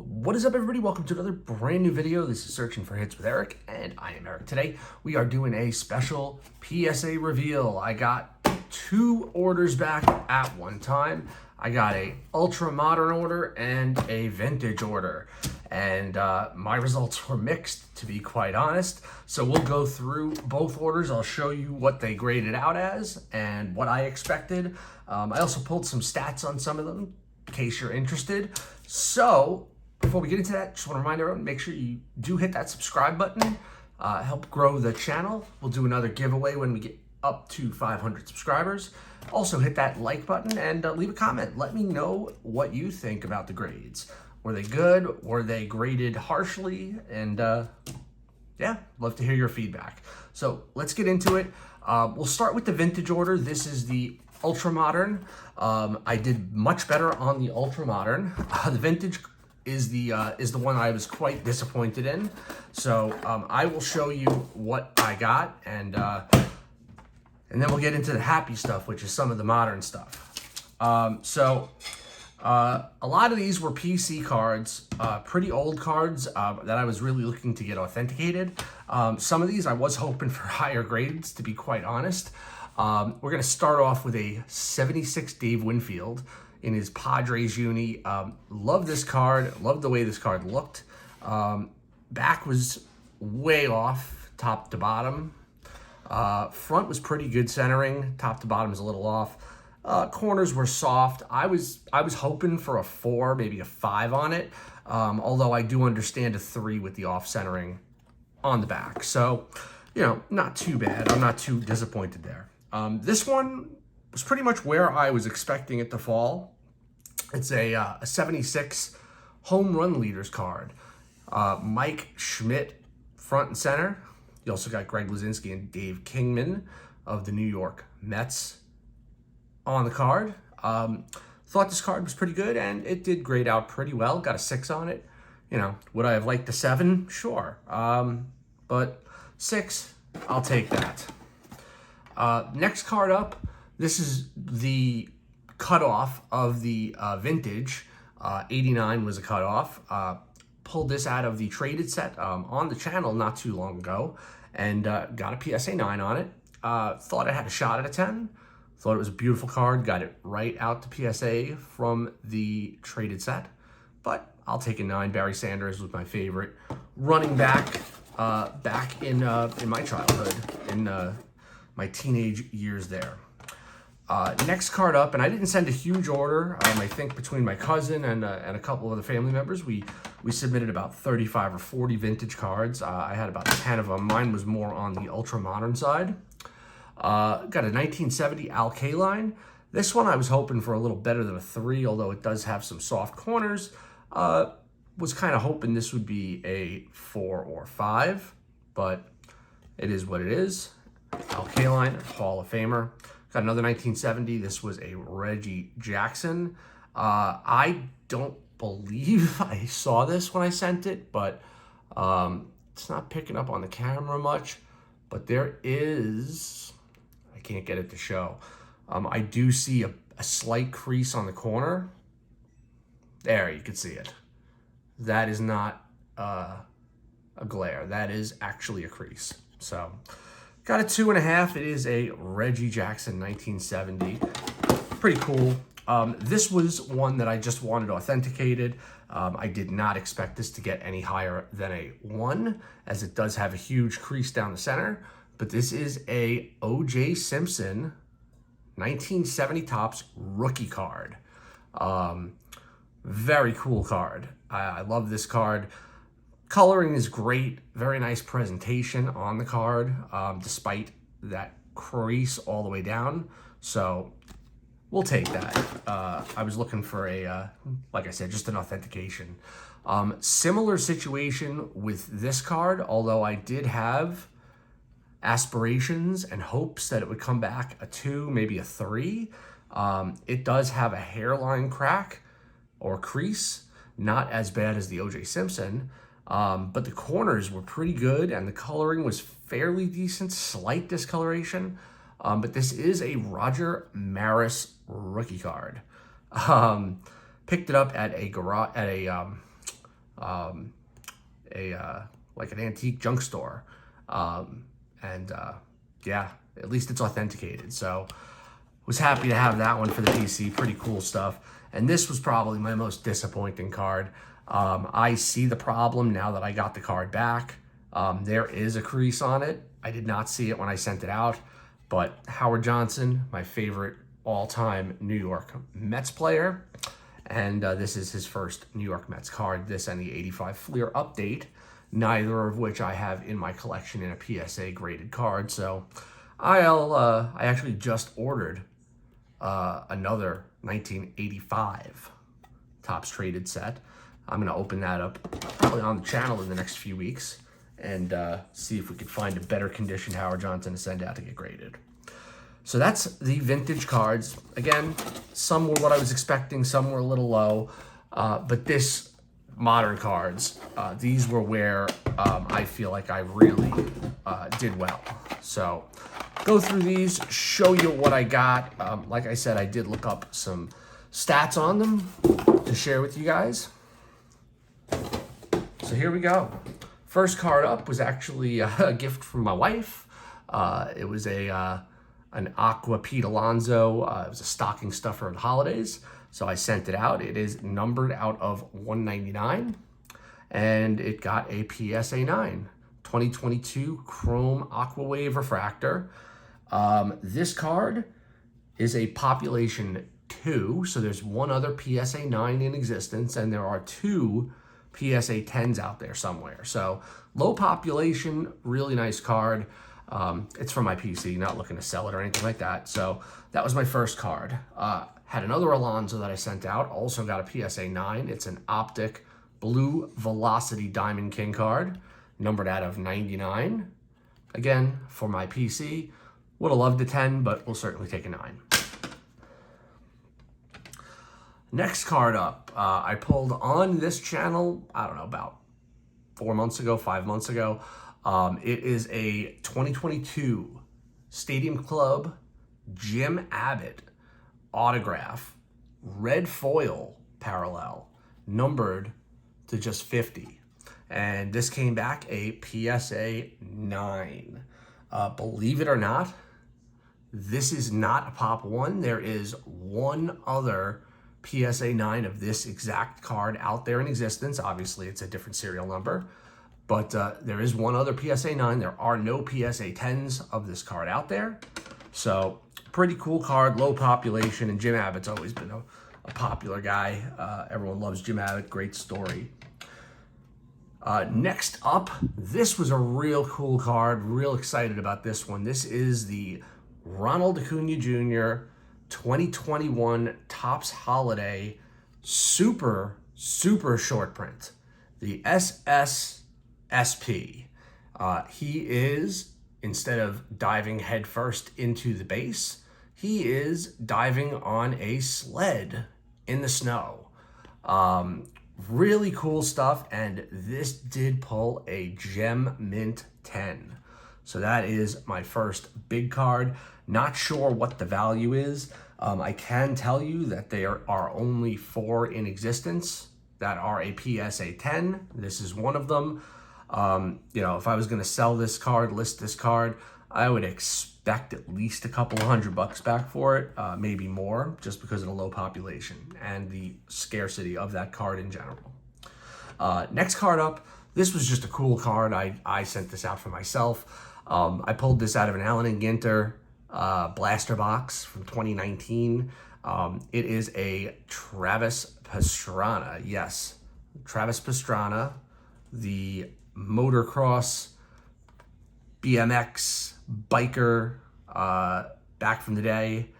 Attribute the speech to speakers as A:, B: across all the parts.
A: What is up, everybody? Welcome to another brand new video. This is Searching for Hits with Eric, and I am Eric. Today, we are doing a special PSA reveal. I got two orders back at one time. I got a ultra modern order and a vintage order, and my results were mixed, to be quite honest. So we'll go through both orders. I'll show you what they graded out as and what I expected. I also pulled some stats on some of them in case you're interested. So before we get into that, just want to remind everyone, make sure you do hit that subscribe button, help grow the channel. We'll do another giveaway when we get up to 500 subscribers. Also hit that like button and leave a comment. Let me know what you think about the grades. Were they good? Were they graded harshly? And yeah, love to hear your feedback. So let's get into it. We'll start with the vintage order. This is the ultra modern. I did much better on the ultra modern. The vintage is the one I was quite disappointed in. So I will show you what I got, and then we'll get into the happy stuff, which is some of the modern stuff. A lot of these were PC cards, pretty old cards that I was really looking to get authenticated. Some of these I was hoping for higher grades, to be quite honest. We're going to start off with a 76 Dave Winfield in his Padres uni. Love this card. Love the way this card looked. Back was way off, top to bottom. Front was pretty good centering. Top to bottom is a little off. Corners were soft. I was hoping for a 4, maybe a 5 on it. Although I do understand a 3 with the off centering on the back. So, you know, not too bad. I'm not too disappointed there. This one was pretty much where I was expecting it to fall. It's a 76 home run leaders card. Mike Schmidt front and center. You also got Greg Luzinski and Dave Kingman of the New York Mets on the card. Thought this card was pretty good, and it did grade out pretty well. Got a 6 on it. You know, would I have liked a 7? Sure. But 6, I'll take that. Next card up, this is the cutoff of the vintage. 89 was a cutoff. Pulled this out of the traded set on the channel not too long ago, and got a PSA 9 on it. Thought it had a shot at a 10. Thought it was a beautiful card. Got it right out to PSA from the traded set. But I'll take a 9. Barry Sanders was my favorite running back back in my childhood, in my teenage years there. Next card up, and I didn't send a huge order. I think between my cousin and a couple of other family members, we submitted about 35 or 40 vintage cards. I had about 10 of them. Mine was more on the ultra modern side. Got a 1970 Al Kaline. This one I was hoping for a little better than a 3, although it does have some soft corners. Was kind of hoping this would be a 4 or 5, but it is what it is. Al Kaline, Hall of Famer. Got another 1970. This was a Reggie Jackson. I don't believe I saw this when I sent it, but it's not picking up on the camera much. But there is, I can't get it to show. I do see a slight crease on the corner. There, you can see it. That is not a glare. That is actually a crease. So, got a 2.5. It is a Reggie Jackson 1970. Pretty cool. This was one that I just wanted authenticated. I did not expect this to get any higher than a 1, as it does have a huge crease down the center. But this is a O.J. Simpson 1970 Topps rookie card. Very cool card. I love this card. Coloring is great. Very nice presentation on the card, despite that crease all the way down. So we'll take that. I was looking for a, like I said, just an authentication. Similar situation with this card, although I did have aspirations and hopes that it would come back a 2, maybe a 3. It does have a hairline crack or crease, not as bad as the O.J. Simpson. But the corners were pretty good, and the coloring was fairly decent, slight discoloration. But this is a Roger Maris rookie card. Picked it up at a like an antique junk store. Yeah, at least it's authenticated. So was happy to have that one for the PC. Pretty cool stuff. And this was probably my most disappointing card. I see the problem now that I got the card back. There is a crease on it. I did not see it when I sent it out, but Howard Johnson, my favorite all-time New York Mets player, and this is his first New York Mets card, this and the 85 Fleer update, neither of which I have in my collection in a PSA graded card. So I actually just ordered another 1985 Topps Traded set. I'm going to open that up probably on the channel in the next few weeks and see if we could find a better condition Howard Johnson to send out to get graded. So that's the vintage cards. Again, some were what I was expecting, some were a little low, but this modern cards, these were where I feel like I really did well. So go through these, show you what I got. Like I said, I did look up some stats on them to share with you guys. So here we go. First card up was actually a gift from my wife. It was an Aqua Pete Alonso. It was a stocking stuffer at the holidays. So I sent it out. It is numbered out of 199. And it got a PSA 9. 2022 Chrome Aqua Wave Refractor. This card is a population 2. So there's one other PSA 9 in existence. And there are 2 PSA 10s out there somewhere. So low population, really nice card. It's for my PC, not looking to sell it or anything like that. So that was my first card. Had another Alonso that I sent out, also got a PSA 9. It's an Optic Blue Velocity Diamond King card, numbered out of 99. Again, for my PC. Would have loved a 10, but we'll certainly take a 9. Next card up, I pulled on this channel, I don't know, about 4 months ago, 5 months ago. It is a 2022 Stadium Club Jim Abbott autograph, red foil parallel, numbered to just 50. And this came back a PSA 9. Believe it or not, this is not a Pop 1. There is one other PSA 9 of this exact card out there in existence. Obviously, it's a different serial number. But there is one other PSA 9. There are no PSA 10s of this card out there. So pretty cool card, low population. And Jim Abbott's always been a popular guy. Everyone loves Jim Abbott. Great story. Next up, this was a real cool card. Real excited about this one. This is the Ronald Acuna Jr. 2021 Topps Holiday super short print. The SSSP. He is, instead of diving headfirst into the base, he is diving on a sled in the snow. Really cool stuff, and this did pull a Gem Mint 10. So that is my first big card. Not sure what the value is. I can tell you that there are only 4 in existence that are a PSA 10. This is one of them. If I was going to sell this card, list this card, I would expect at least a couple $100 back for it, maybe more, just because of the low population and the scarcity of that card in general. Next card up, this was just a cool card. I sent this out for myself. I pulled this out of an Allen and Ginter blaster box from 2019. It is a Travis Pastrana. Yes, Travis Pastrana, the motocross, BMX, biker, back from the day.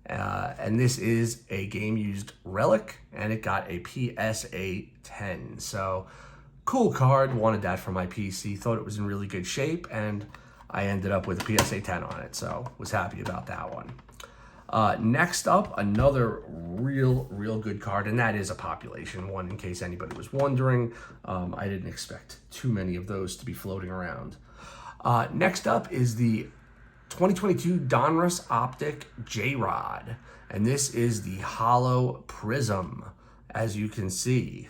A: And this is a game-used relic, and it got a PSA 10. So, cool card. Wanted that for my PC. Thought it was in really good shape, and I ended up with a PSA 10 on it. So, was happy about that one. Next up, another real good card, and that is a population one, in case anybody was wondering. I didn't expect too many of those to be floating around. Next up is the 2022 Donruss Optic J-Rod, and this is the Hollow Prism, as you can see.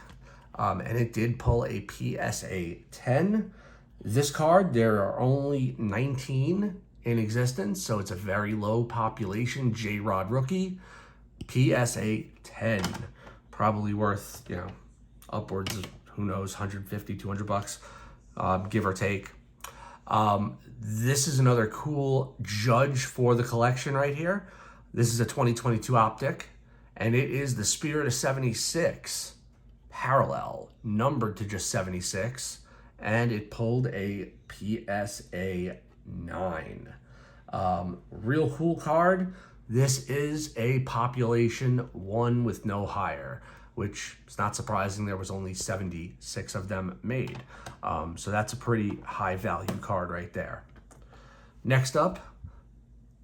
A: and it did pull a PSA 10. This card, there are only 19 in existence, so it's a very low population J-Rod rookie. PSA 10, probably worth, upwards of, who knows, 150, 200 bucks, give or take. This is another cool judge for the collection right here. This is a 2022 optic, and it is the Spirit of 76 parallel, numbered to just 76, and it pulled a PSA 9. Real cool card. This is a population 1 with no higher, which is not surprising. There was only 76 of them made. So that's a pretty high value card right there. Next up,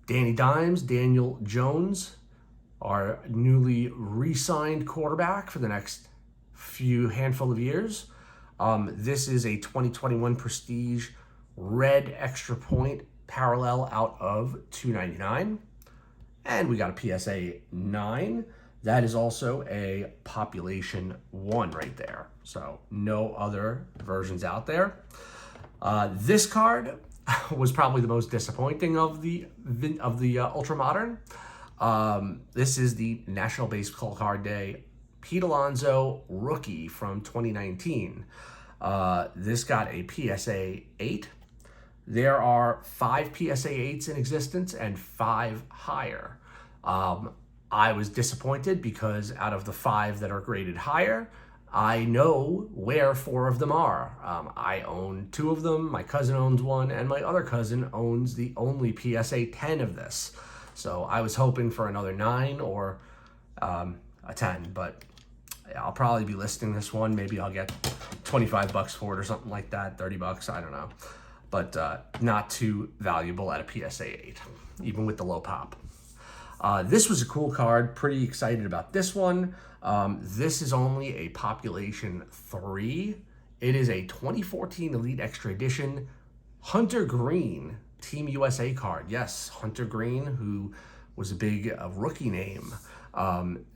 A: Danny Dimes, Daniel Jones, our newly re-signed quarterback for the next handful of years. This is a 2021 Prestige red extra point parallel out of $299. And we got a PSA 9. That is also a population 1 right there. So no other versions out there. This card was probably the most disappointing of the Ultra Modern. This is the National Baseball Card Day Pete Alonso rookie from 2019. This got a PSA 8. There are 5 PSA 8s in existence and 5 higher. I was disappointed because out of the 5 that are graded higher, I know where 4 of them are. I own 2 of them, my cousin owns 1, and my other cousin owns the only PSA 10 of this. So I was hoping for another 9 or a 10, but I'll probably be listing this one. Maybe I'll get 25 bucks for it or something like that, 30 bucks, I don't know. But not too valuable at a PSA 8, even with the low pop. This was a cool card, pretty excited about this one. This is only a population 3. It is a 2014 Elite Extra Edition Hunter Green Team USA card. Yes, Hunter Green, who was a big rookie name.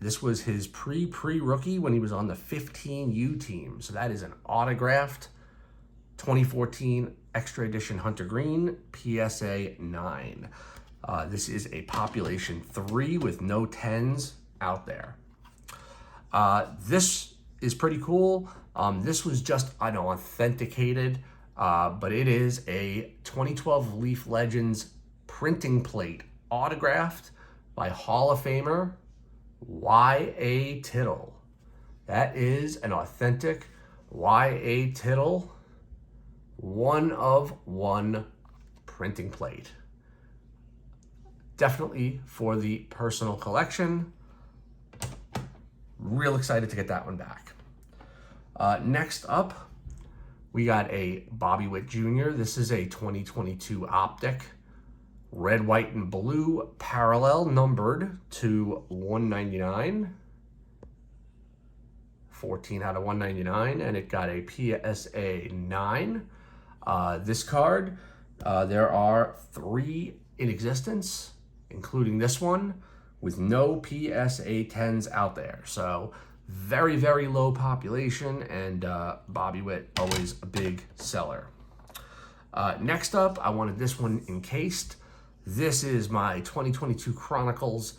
A: This was his pre-rookie when he was on the 15U team. So that is an autographed 2014 Extra Edition Hunter Green PSA 9. This is a population 3 with no 10s out there. This is pretty cool. This was just an authenticated, but it is a 2012 Leaf Legends printing plate autographed by Hall of Famer Y.A. Tittle. That is an authentic Y.A. Tittle 1/1 printing plate. Definitely for the personal collection. Real excited to get that one back. Next up, we got a Bobby Witt Jr. This is a 2022 optic. Red, white, and blue parallel, numbered to 199. 14 out of 199, and it got a PSA 9. This card, there are 3 in existence, including this one, with no PSA 10s out there. So very, very low population, and Bobby Witt, always a big seller. Next up, I wanted this one encased. This is my 2022 Chronicles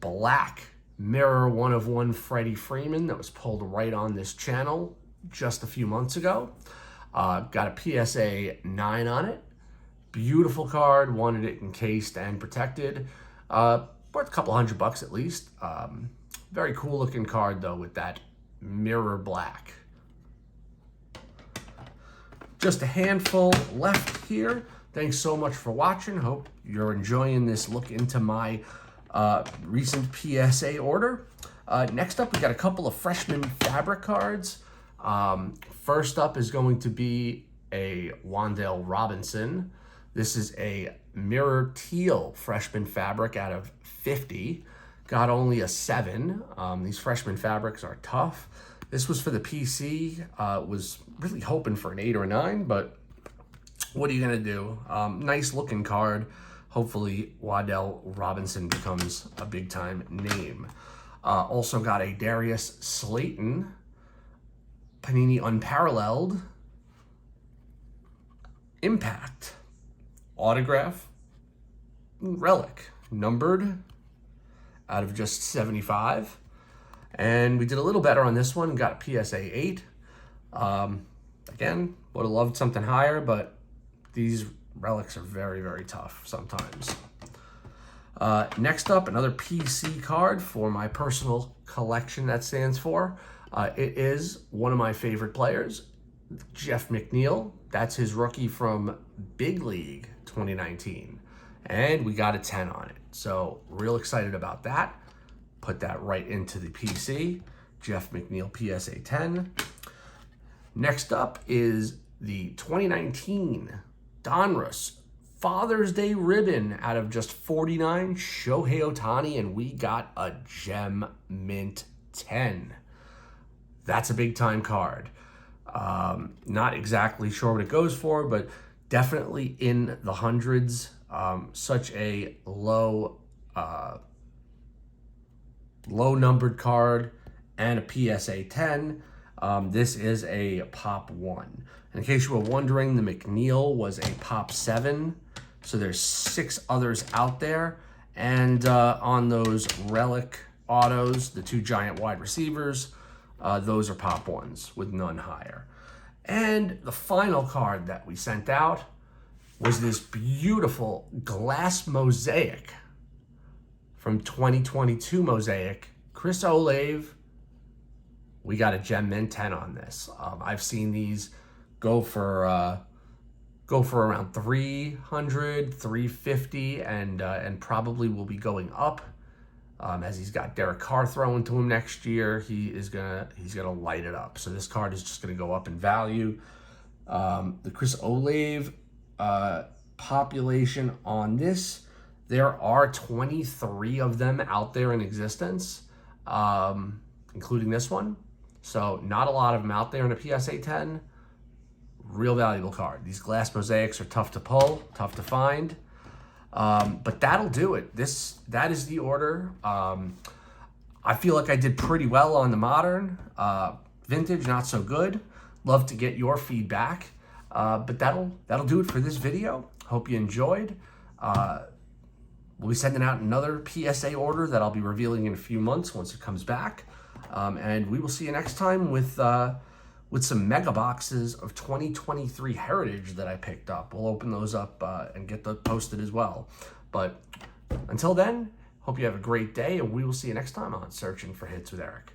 A: Black Mirror 1/1 Freddie Freeman that was pulled right on this channel just a few months ago. Got a PSA 9 on it. Beautiful card, wanted it encased and protected. Worth a couple $100 at least. Very cool looking card though with that mirror black. Just a handful left here. Thanks so much for watching. Hope you're enjoying this look into my recent PSA order. Next up, we got a couple of freshman fabric cards. First up is going to be a Wan'Dale Robinson. This is a mirror teal freshman fabric out of 50. Got only a 7. These freshman fabrics are tough. This was for the PC. Was really hoping for an 8 or a 9, but what are you gonna do? Nice looking card. Hopefully Wan'Dale Robinson becomes a big time name. Also got a Darius Slayton Panini Unparalleled, Impact, Autograph, Relic, numbered out of just 75. And we did a little better on this one, got a PSA 8. Again, would have loved something higher, but these relics are very, very tough sometimes. Next up, another PC card for my personal collection that stands for. It is one of my favorite players, Jeff McNeil. That's his rookie from Big League 2019. And we got a 10 on it. So real excited about that. Put that right into the PC. Jeff McNeil PSA 10. Next up is the 2019 Donruss Father's Day ribbon out of just 49, Shohei Ohtani, and we got a Gem Mint 10. That's a big time card. Not exactly sure what it goes for, but definitely in the hundreds. Such a low numbered card and a PSA 10. This is a Pop 1. In case you were wondering, the McNeil was a Pop 7. So there's 6 others out there. And on those Relic autos, the 2 giant wide receivers, those are Pop 1s with none higher. And the final card that we sent out was this beautiful glass mosaic from 2022 Mosaic, Chris Olave. We got a Gem Mint 10 on this. I've seen these go for around 300, 350, and probably will be going up as he's got Derek Carr thrown to him next year. He's gonna light it up. So this card is just gonna go up in value. The Chris Olave population on this, there are 23 of them out there in existence, including this one. So not a lot of them out there in a PSA 10. Real valuable card. These glass mosaics are tough to pull, tough to find. But that'll do it. That is the order. I feel like I did pretty well on the modern. Vintage, not so good. Love to get your feedback. But that'll do it for this video. Hope you enjoyed. We'll be sending out another PSA order that I'll be revealing in a few months once it comes back. And we will see you next time with some mega boxes of 2023 Heritage that I picked up. We'll open those up and get those posted as well. But until then, hope you have a great day, and we will see you next time on Searching for Hits with Eric.